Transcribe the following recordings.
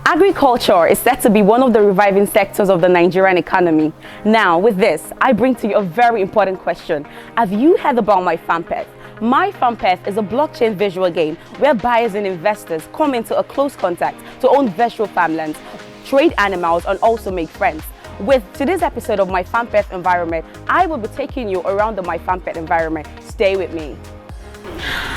Agriculture is set to be one of the reviving sectors of the Nigerian economy. Now, with this, I bring to you a very important question. Have you heard about Myfarmpet? Myfarmpet is a blockchain visual game where buyers and investors come into a close contact to own virtual farmlands, trade animals, and also make friends. With today's episode of Myfarmpet Environment, I will be taking you around the Myfarmpet environment. Stay with me.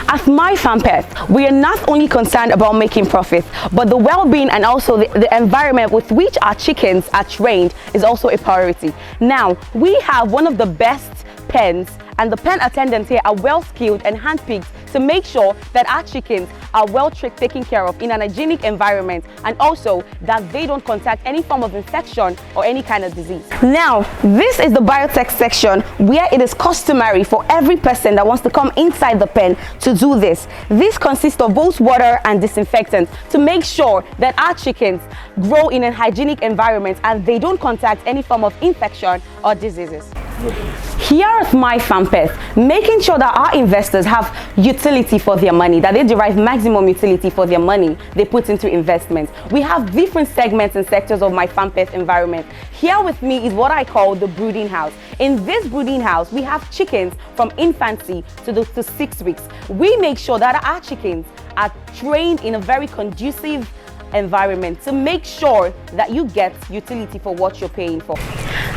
At Myfarmpet, we are not only concerned about making profits, but the well-being and also the environment with which our chickens are trained is also a priority. Now, we have one of the best pens, and the pen attendants here are well skilled and handpicked to make sure that our chickens are well taken care of in an hygienic environment, and also that they don't contact any form of infection or any kind of disease. Now, this is the Biotech section where it is customary for every person that wants to come inside the pen to do this. This consists of both water and disinfectant to make sure that our chickens grow in a hygienic environment and they don't contact any form of infection or diseases. Here at Myfarmpet, making sure that our investors have utility for their money, that they derive maximum utility for their money they put into investments. We have different segments and sectors of Myfarmpet environment. Here with me is what I call the brooding house. In this brooding house, we have chickens from infancy to 6 weeks. We make sure that our chickens are trained in a very conducive environment to make sure that you get utility for what you're paying for.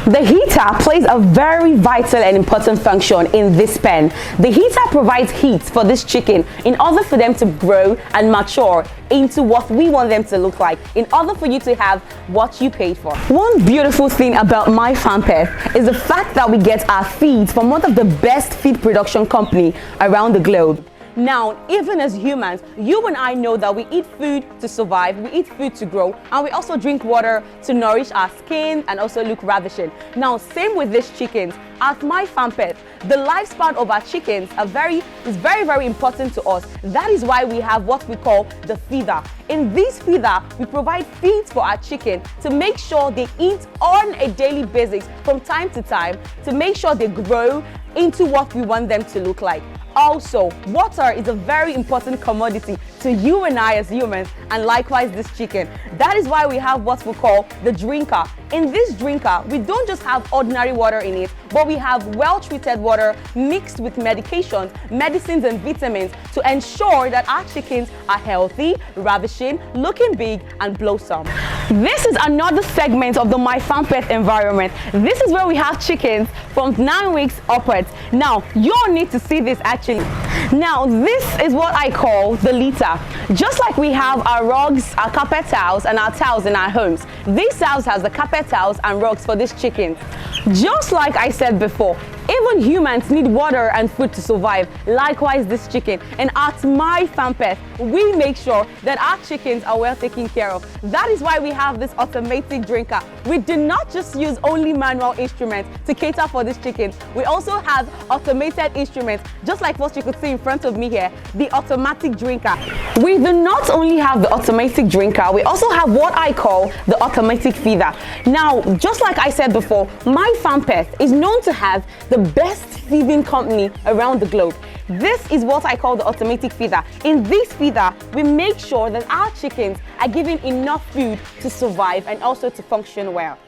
The heater plays a very vital and important function in this pen. The heater provides heat for this chicken in order for them to grow and mature into what we want them to look like, in order for you to have what you paid for. One beautiful thing about Myfarmpet is the fact that we get our feed from one of the best feed production company around the globe. Now, even as humans, you and I know that we eat food to survive, we eat food to grow, and we also drink water to nourish our skin and also look ravishing. Now, same with these chickens. At Myfarmpet, the lifespan of our chickens is very important to us. That is why we have what we call the feeder. In this feeder, we provide feeds for our chicken to make sure they eat on a daily basis from time to time to make sure they grow into what we want them to look like. Also, water is a very important commodity to you and I as humans, and likewise this chicken. That is why we have what we call the drinker. In this drinker, we don't just have ordinary water in it, but we have well-treated water mixed with medications, medicines, and vitamins to ensure that our chickens are healthy, ravishing, looking big, and blossom. This is another segment of the Myfarmpet environment. This is where we have chickens from 9 weeks upwards. Now, you all need to see this actually. Now, this is what I call the litter. Just like we have our rugs, our carpet towels, and our towels in our homes, this house has the carpet towels and rugs for these chickens. Just like I said before, even humans need water and food to survive, likewise this chicken. And at Myfarmpet, we make sure that our chickens are well taken care of. That is why we have this automatic drinker. We do not just use only manual instruments to cater for these chickens. We also have automated instruments, just like what you could see in front of me here, the automatic drinker. We do not only have the automatic drinker, we also have what I call the automatic feeder. Now, just like I said before, Myfarmpet is known to have the best feeding company around the globe. This is what I call the automatic feeder. In this feeder, we make sure that our chickens are given enough food to survive and also to function well.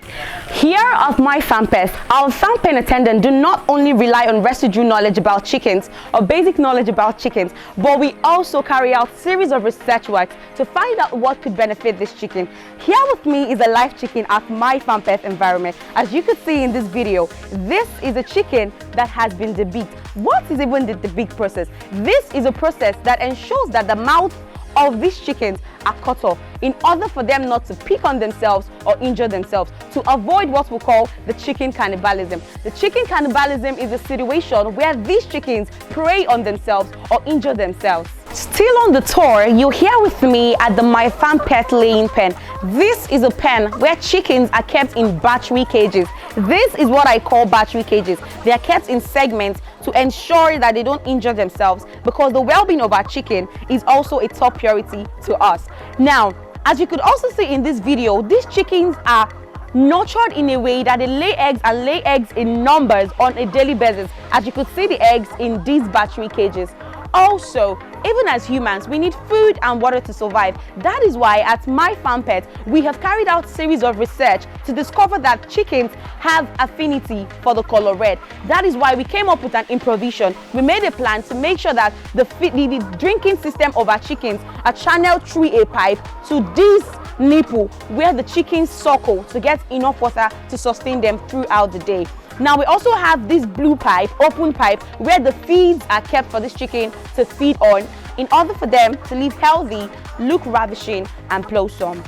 Here at Myfarmpet, our farm pen attendant do not only rely on residual knowledge about chickens or basic knowledge about chickens, but we also carry out series of research work to find out what could benefit this chicken. Here with me is a live chicken at Myfarmpet environment. As you could see in this video, this is a chicken that has been debeaked. What is even the debeak process? This is a process that ensures that the mouth of these chickens are cut off in order for them not to pick on themselves or injure themselves, to avoid what we call the chicken cannibalism. The chicken cannibalism is a situation where these chickens prey on themselves or injure themselves. Still on the tour, you're here with me at the Myfarmpet laying pen. This is a pen where chickens are kept in battery cages. This is what I call battery cages. They are kept in segments to ensure that they don't injure themselves, because the well-being of our chicken is also a top priority to us. Now, as you could also see in this video, these chickens are nurtured in a way that they lay eggs in numbers on a daily basis. As you could see the eggs in these battery cages. Also, Even as humans, we need food and water to survive. That is why at Myfarmpet, we have carried out a series of research to discover that chickens have affinity for the color red. That is why we came up with an improvisation. We made a plan to make sure that the drinking system of our chickens are channeled through a pipe to this nipple where the chickens suckle to get enough water to sustain them throughout the day. Now we also have this blue pipe, open pipe, where the feeds are kept for this chicken to feed on in order for them to live healthy, look ravishing and blossom.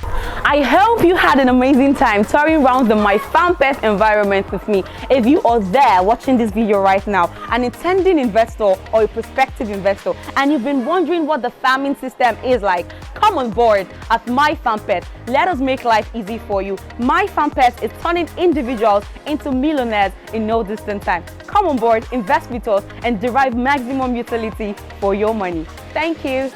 I hope you had an amazing time touring around the Myfarmpet environment with me. If you are there watching this video right now, an intending investor or a prospective investor, and you've been wondering what the farming system is like, come on board at Myfarmpet. Let us make life easy for you. Myfarmpet is turning individuals into millionaires in no distant time. Come on board, invest with us, and derive maximum utility for your money. Thank you.